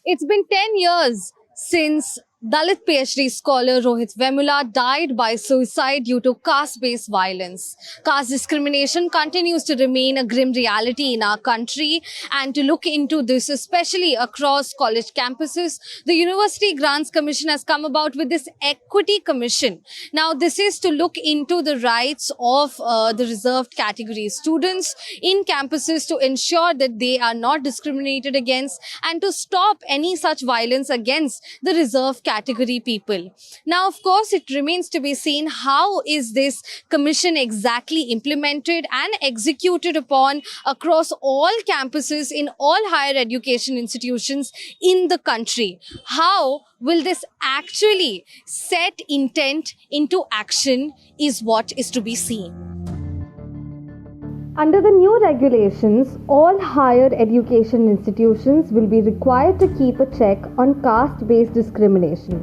It's been 10 years since Dalit PhD scholar Rohit Vemula died by suicide due to caste-based violence. Caste discrimination continues to remain a grim reality in our country, and to look into this, especially across college campuses, the University Grants Commission has come about with this Equity Commission. Now, this is to look into the rights of the reserved category students in campuses to ensure that they are not discriminated against and to stop any such violence against the reserved category people. Now, of course, it remains to be seen how is this commission exactly implemented and executed upon across all campuses in all higher education institutions in the country. How will this actually set intent into action is what is to be seen. Under the new regulations, all higher education institutions will be required to keep a check on caste-based discrimination,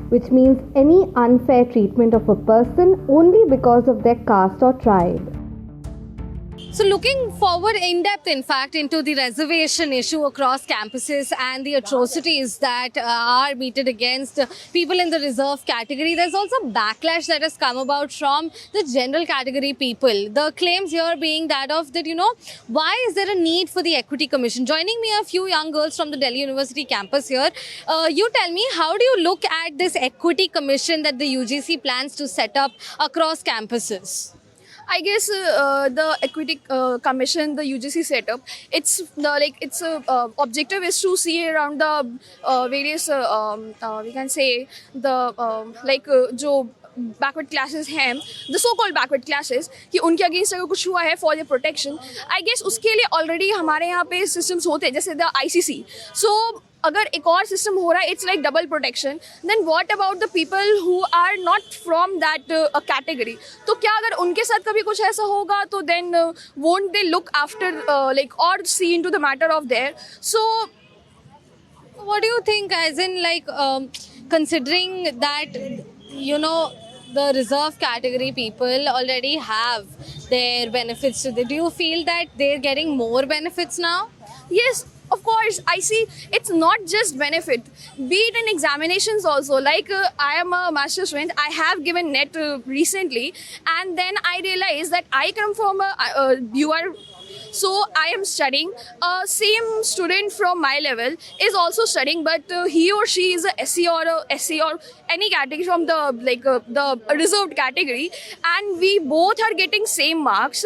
which means any unfair treatment of a person only because of their caste or tribe. So looking forward in depth, in fact, into the reservation issue across campuses and the atrocities that are meted against people in the reserve category, there's also backlash that has come about from the general category people. The claims here being that of that, why is there a need for the Equity Commission? Joining me are a few young girls from the Delhi University campus here. You tell me, how do you look at this Equity Commission that the UGC plans to set up across campuses? I guess the Equity Commission, the UGC setup, its objective is to see around the various we can say the जो backward classes हैं, the so called backward classes, कि उनके against अगर कुछ हुआ है for the protection, I guess उसके लिए ऑलरेडी हमारे यहाँ पे सिस्टम्स होते हैं, जैसे द ICC. सो अगर एक और सिस्टम हो रहा है, it's like double protection. Then what about the people who are not from that category? तो क्या अगर उनके साथ कभी कुछ ऐसा होगा तो then won't they look after like और see into the matter of there? So what do you think, as in considering that the reserve category people already have their benefits to them, do you feel that they're getting more benefits now? Yes, of course. I see it's not just benefit, be it in examinations also. Like I am a master student, I have given NET recently, and then I realized that I come from you are, so I am studying. Same student from my level is also studying, but he or she is a SC or a SC or any category from the reserved category, and we both are getting same marks.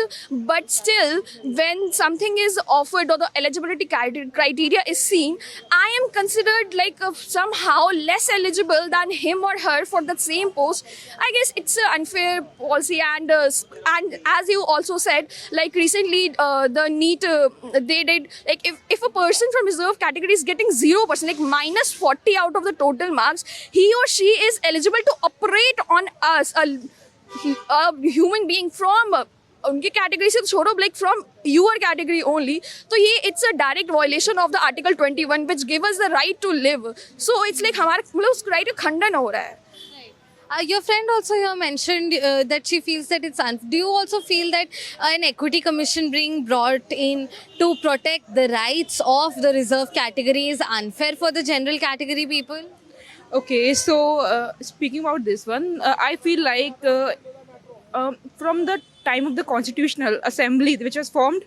But still, when something is offered or the eligibility criteria is seen, I am considered somehow less eligible than him or her for the same post. I guess it's an unfair policy, and as you also said, like recently the NEET they did, like if a person from reserve category is getting 0%, like minus 40 out of the total marks, he or she is eligible to operate on us, a human being from उनके category से छोड़ो, like from your category only. तो ये it's a direct violation of the article 21 which give us the right to live. So it's like हमारा मतलब उस right का खंडन हो रहा है. Your friend also here mentioned that she feels that it's unfair. Do you also feel that an equity commission being brought in to protect the rights of the reserve category is unfair for the general category people? Okay, so speaking about this one, I feel like from the time of the Constitutional Assembly which was formed,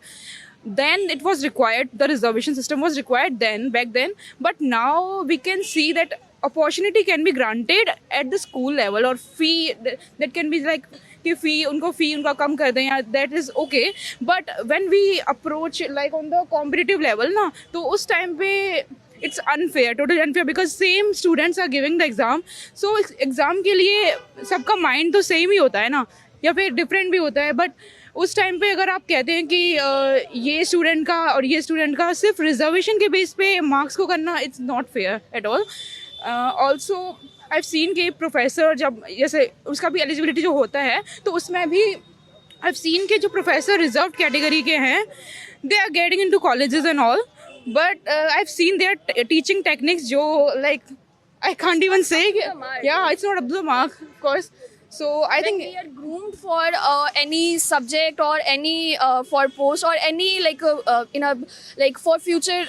then it was required, the reservation system was required then, back then, but now we can see that opportunity can be granted at the school level, or fee that can be like कि fee उनका कम कर दें, या that is okay. But when we approach like on the competitive level ना, तो उस time पे it's unfair, totally unfair, because same students are giving the exam. So exam के लिए सबका mind तो same ही होता है ना, या फिर डिफरेंट भी होता है. बट उस टाइम पे अगर आप कहते हैं कि ये स्टूडेंट का और ये स्टूडेंट का सिर्फ रिजर्वेशन के बेस पे मार्क्स को करना, it's not fair at all. Also I have scene कि प्रोफेसर जब जैसे उसका भी एलिजिबिलिटी जो होता है, तो उसमें भी आई हैव सीन के जो प्रोफेसर रिजर्व कैटेगरी के हैं, they are getting into colleges and all, but I have seen their teaching techniques जो like I can't even say. Yeah, it's not up to the mark, of course. So I think we are groomed for any subject or any for post or any in a like for future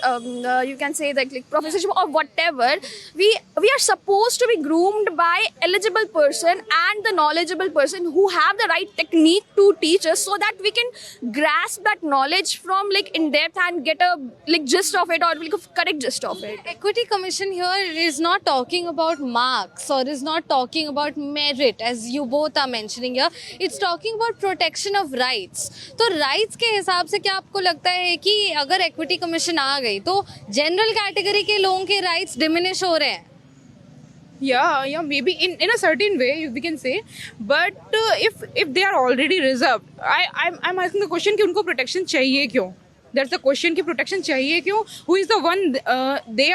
you can say that like professorship or whatever. We are supposed to be groomed by eligible person and the knowledgeable person who have the right technique to teach us, so that we can grasp that knowledge from like in depth and get a like gist of it or like a correct gist of it. Equity Commission here is not talking about marks or is not talking about merit as you both are mentioning here. It's talking about protection of rights. तो rights के हिसाब से क्या आपको लगता है कि अगर equity commission आ गई तो general category के लोगों के rights diminish हो रहे हैं? yeah, maybe in a certain way we can say, but if they are already reserved, I'm asking the question कि उनको protection चाहिए क्यों? That's the question कि protection चाहिए क्यों? Who is the one they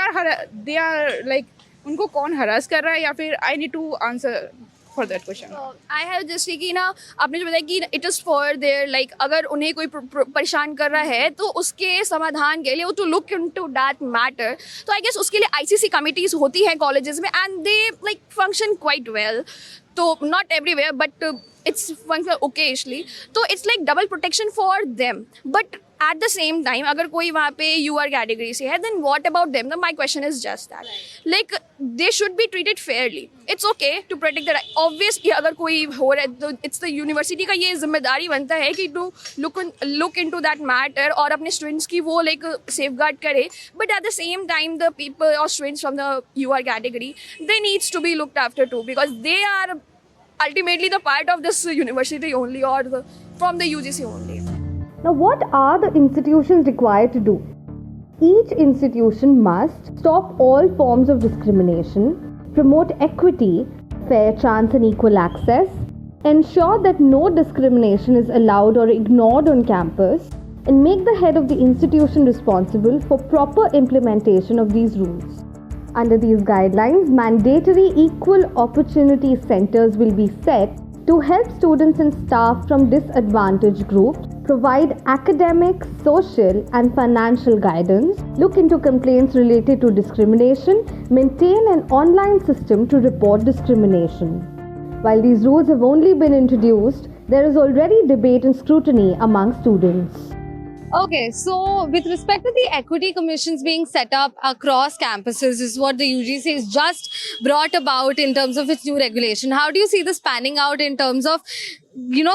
are like उनको कौन harass कर रहा है या फिर I need to answer for that question. I have just कि ना आपने जो बताया कि it is for their like अगर उन्हें कोई परेशान कर रहा है तो उसके समाधान के लिए वो to look into that matter. तो I guess उसके लिए ICC committees होती हैं colleges में and they like function quite well. तो not everywhere but it's function occasionally. तो it's like double protection for them. But at the same time अगर कोई वहाँ पे UR category से है then what about them? Then my question is just that. Like they should be treated fairly. It's okay to protect the right. Obviously अगर कोई हो रहा है तो it's the university का ये जिम्मेदारी बनता है कि to look into that matter और अपने students की वो like safeguard करे. But at the same time the people or students from the UR category they needs to be looked after too because they are ultimately the part of this university only or from the UGC only. Now, what are the institutions required to do? Each institution must stop all forms of discrimination, promote equity, fair chance and equal access, ensure that no discrimination is allowed or ignored on campus, and make the head of the institution responsible for proper implementation of these rules. Under these guidelines, mandatory equal opportunity centers will be set to help students and staff from disadvantaged groups, provide academic, social and financial guidance, look into complaints related to discrimination, maintain an online system to report discrimination. While these rules have only been introduced, there is already debate and scrutiny among students. Okay, so with respect to the equity commissions being set up across campuses is what the UGC has just brought about in terms of its new regulation. How do you see this panning out in terms of,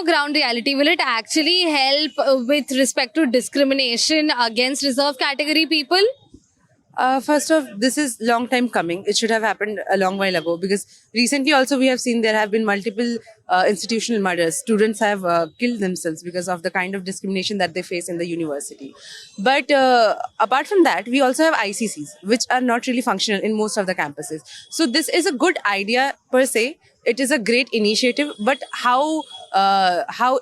ground reality? Will it actually help with respect to discrimination against reserved category people? First off, this is long time coming. It should have happened a long while ago because recently also we have seen there have been multiple institutional murders. Students have killed themselves because of the kind of discrimination that they face in the university. But apart from that, we also have ICCs, which are not really functional in most of the campuses. So this is a good idea per se. It is a great initiative, but how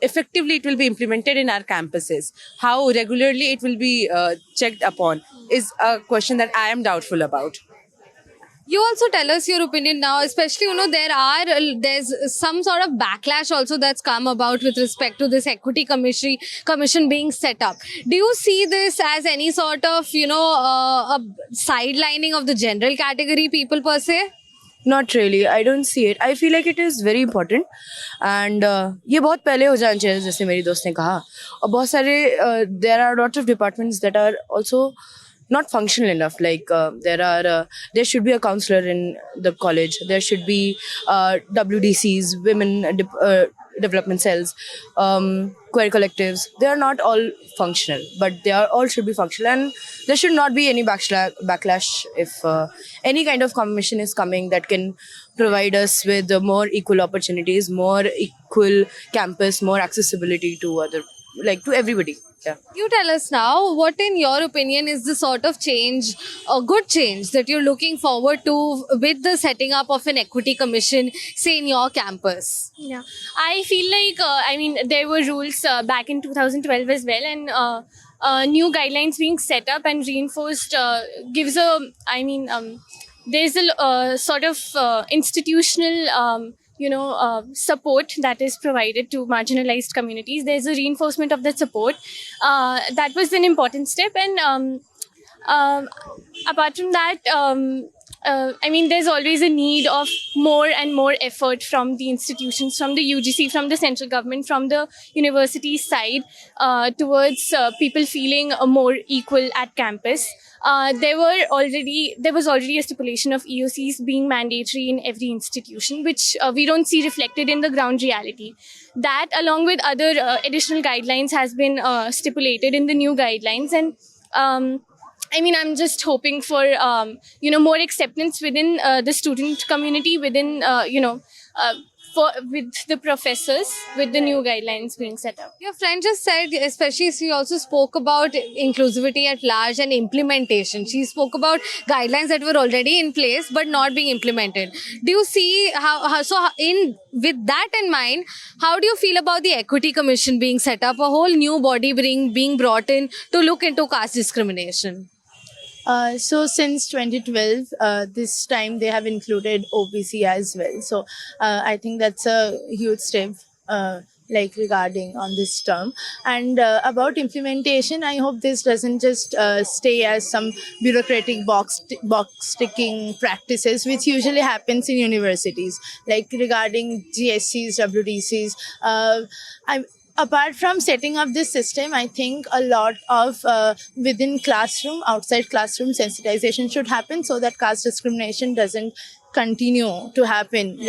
effectively it will be implemented in our campuses, how regularly it will be checked upon is a question that I am doubtful about. You also tell us your opinion now, especially, there's some sort of backlash also that's come about with respect to this equity commission being set up. Do you see this as any sort of, a sidelining of the general category people per se? Not really. I don't see it. I feel like it is very important and ये बहुत पहले हो जाना चाहिए जैसे मेरी दोस्त ने कहा और बहुत सारे there are lots of departments that are also not functional enough. Like there should be a counselor in the college. There should be WDCs, women development cells, queer collectives. They are not all functional, but they are all should be functional, and there should not be any backlash if any kind of commission is coming that can provide us with more equal opportunities, more equal campus, more accessibility to to everybody. Yeah. You tell us now, what in your opinion is the sort of change, a good change that you're looking forward to with the setting up of an equity commission, say in your campus? Yeah, I feel like, there were rules back in 2012 as well, and new guidelines being set up and reinforced gives there's a sort of institutional, support that is provided to marginalized communities. There's a reinforcement of that support. That was an important step. And apart from that, I mean, there's always a need of more and more effort from the institutions, from the UGC, from the central government, from the university side, towards people feeling more equal at campus. There was already a stipulation of EOCs being mandatory in every institution, which we don't see reflected in the ground reality. That, along with other additional guidelines, has been stipulated in the new guidelines, and I mean, I'm just hoping for more acceptance within the student community, within with the professors, with the new guidelines being set up. Your friend just said, especially she also spoke about inclusivity at large and implementation. She spoke about guidelines that were already in place but not being implemented. Do you see with that in mind, how do you feel about the Equity Commission being set up, a whole new body being brought in to look into caste discrimination? So since 2012, this time they have included OBC as well. So I think that's a huge step, regarding on this term. And about implementation, I hope this doesn't just stay as some bureaucratic box ticking practices, which usually happens in universities, like regarding GSCs, WDCs. Apart from setting up this system, I think a lot of within classroom, outside classroom sensitization should happen so that caste discrimination doesn't continue to happen.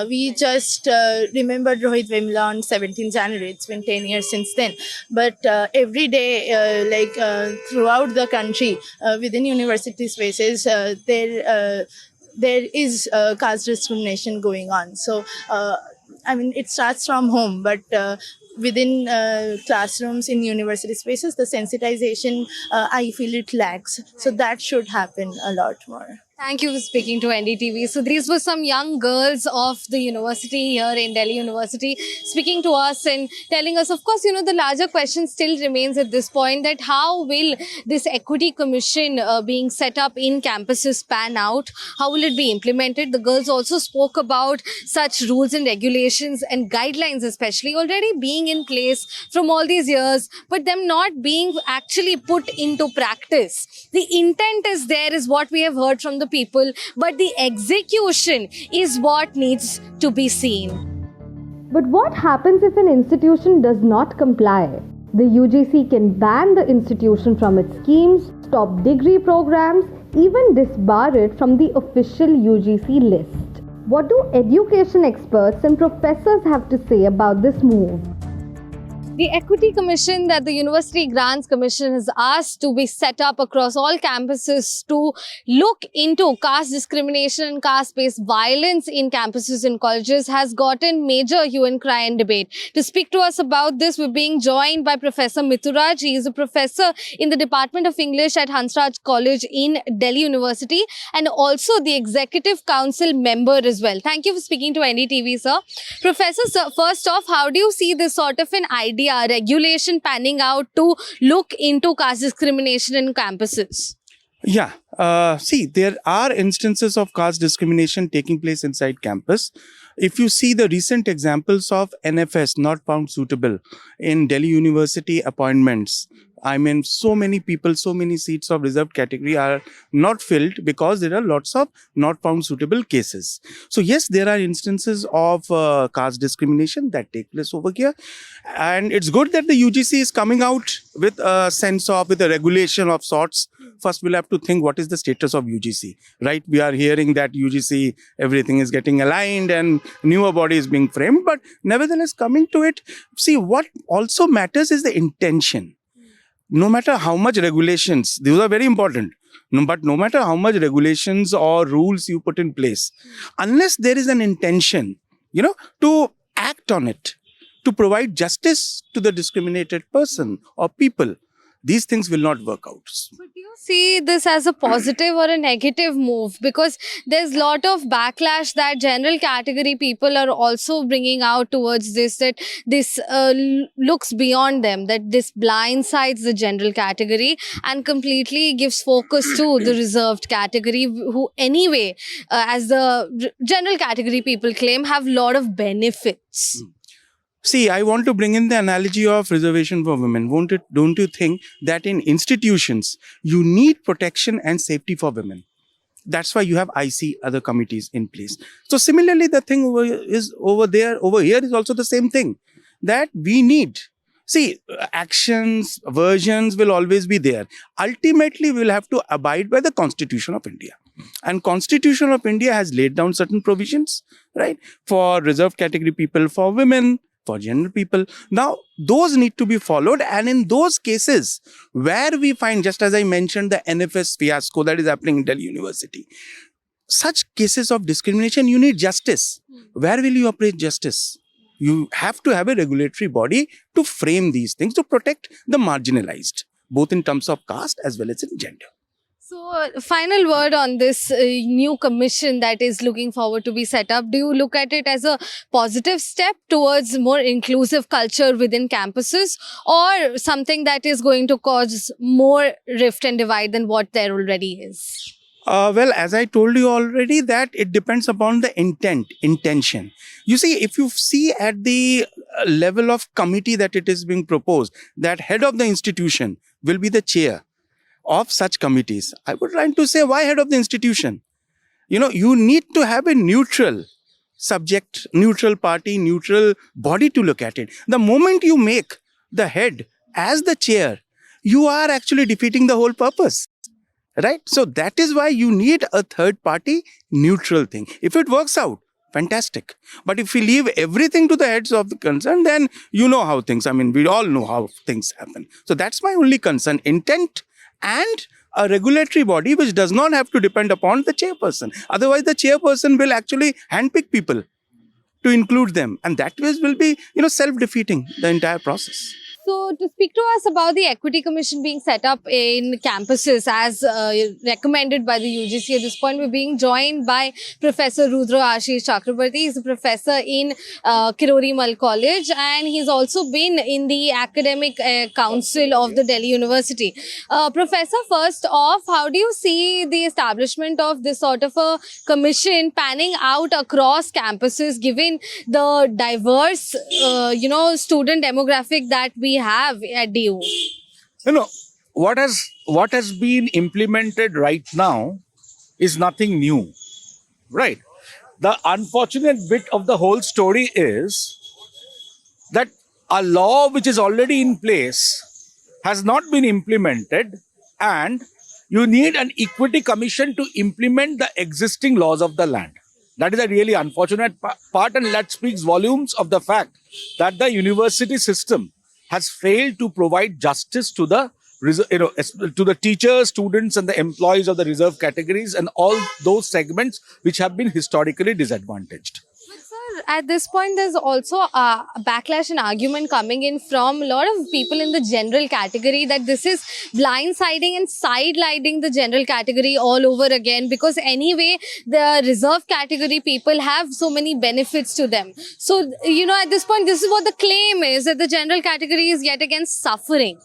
We just remembered Rohit Vemula on 17 January. It's been 10 years since then. But every day, throughout the country, within university spaces, there is caste discrimination going on. So, it starts from home, but within classrooms in university spaces, the sensitization, I feel it lacks. So that should happen a lot more. Thank you for speaking to NDTV. So these were some young girls of the university here in Delhi University speaking to us and telling us, of course, the larger question still remains at this point, that how will this Equity Commission being set up in campuses pan out? How will it be implemented? The girls also spoke about such rules and regulations and guidelines especially already being in place from all these years, but them not being actually put into practice. The intent is there, is what we have heard from the people, but the execution is what needs to be seen. But what happens if an institution does not comply? The UGC can ban the institution from its schemes, stop degree programs, even disbar it from the official UGC list. What do education experts and professors have to say about this move? The Equity Commission that the University Grants Commission has asked to be set up across all campuses to look into caste discrimination and caste-based violence in campuses and colleges has gotten major hue and cry and debate. To speak to us about this, we're being joined by Professor Mituraj. He is a professor in the Department of English at Hansraj College in Delhi University and also the Executive Council member as well. Thank you for speaking to NDTV, sir. Professor, sir, first off, how do you see this sort of an idea, regulation panning out to look into caste discrimination in campuses? Yeah. See, there are instances of caste discrimination taking place inside campus. If you see the recent examples of NFS, not found suitable, in Delhi University appointments, I mean, so many people, so many seats of reserved category are not filled because there are lots of not found suitable cases. So yes, there are instances of caste discrimination that take place over here. And it's good that the UGC is coming out with a sense of, with a regulation of sorts. First, we'll have to think what is the status of UGC, right? We are hearing that UGC, everything is getting aligned and newer body is being framed. But nevertheless, coming to it, see, what also matters is the intention. No matter how much regulations, these are very important, but no matter how much regulations or rules you put in place, unless there is an intention, to act on it, to provide justice to the discriminated person or people, these things will not work out. But do you see this as a positive or a negative move? Because there's a lot of backlash that general category people are also bringing out towards this, that this looks beyond them, that this blindsides the general category and completely gives focus to the reserved category, who anyway, as the general category people claim, have a lot of benefits. See, I want to bring in the analogy of reservation for women. Don't you think that in institutions, you need protection and safety for women? That's why you have IC, other committees in place. So similarly, the thing over here is also the same thing, that we need. See, actions, versions will always be there. Ultimately, we'll have to abide by the Constitution of India. And Constitution of India has laid down certain provisions, right? For reserved category people, for women, for general people. Now, those need to be followed. And in those cases where we find, just as I mentioned, the NFS fiasco that is happening in Delhi University, such cases of discrimination, you need justice. Where will you operate justice? You have to have a regulatory body to frame these things, to protect the marginalized, both in terms of caste as well as in gender. So, final word on this new commission that is looking forward to be set up. Do you look at it as a positive step towards more inclusive culture within campuses, or something that is going to cause more rift and divide than what there already is? Well, as I told you already, that it depends upon the intention. You see, if you see at the level of committee that it is being proposed, that head of the institution will be the chair of such committees. I would like to say, why head of the institution? You need to have a neutral subject, neutral party, neutral body to look at it. The moment you make the head as the chair, you are actually defeating the whole purpose. Right? So that is why you need a third party neutral thing. If it works out, fantastic. But if we leave everything to the heads of the concern, then you know how things, we all know how things happen. So that's my only concern, intent and a regulatory body which does not have to depend upon the chairperson. Otherwise, the chairperson will actually handpick people to include them. And that will be, self-defeating, the entire process. So, to speak to us about the Equity Commission being set up in campuses as recommended by the UGC at this point, we're being joined by Professor Rudra Ashish Chakrabarti. He's a professor in Kirori Mal College, and he's also been in the Academic Council of the Delhi University. Professor, first off, how do you see the establishment of this sort of a commission panning out across campuses, given the diverse, student demographic that we have at DU? What has been implemented right now is nothing new, right? The unfortunate bit of the whole story is that a law which is already in place has not been implemented, and you need an equity commission to implement the existing laws of the land. That is a really unfortunate part, and that speaks volumes of the fact that the university system has failed to provide justice to the to the teachers, students, and the employees of the reserve categories and all those segments which have been historically disadvantaged. But sir, at this point, there's also a backlash and argument coming in from a lot of people in the general category that this is blindsiding and sidelining the general category all over again, because anyway, the reserve category people have so many benefits to them. So, at this point, this is what the claim is, that the general category is yet again suffering.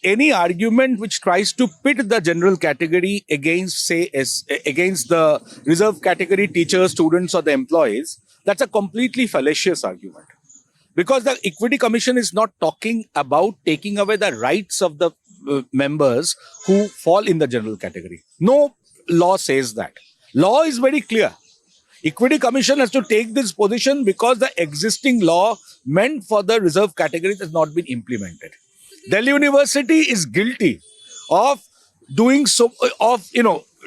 Any argument which tries to pit the general category against, against the reserve category teachers, students, or the employees, that's a completely fallacious argument. Because the Equity Commission is not talking about taking away the rights of the members who fall in the general category. No law says that. Law is very clear. Equity Commission has to take this position because the existing law meant for the reserve categories has not been implemented. Delhi University is guilty of doing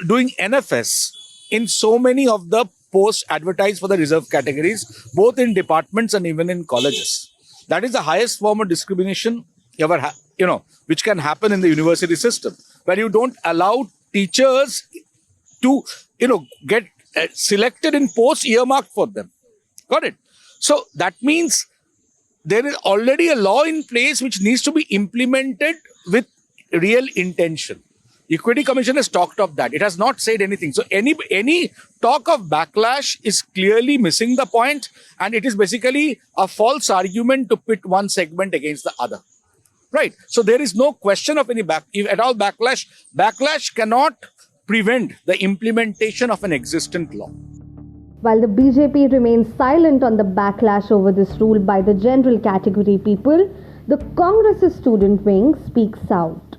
doing NFS in so many of the posts advertised for the reserve categories, both in departments and even in colleges. That is the highest form of discrimination ever, which can happen in the university system, where you don't allow teachers to, get selected in posts earmarked for them. Got it? So that means there is already a law in place which needs to be implemented with real intention. Equity Commission has talked of that. It has not said anything. So any talk of backlash is clearly missing the point, and it is basically a false argument to pit one segment against the other. Right? So there is no question of any if at all backlash. Backlash cannot prevent the implementation of an existent law. While the BJP remains silent on the backlash over this rule by the general category people, the Congress's student wing speaks out.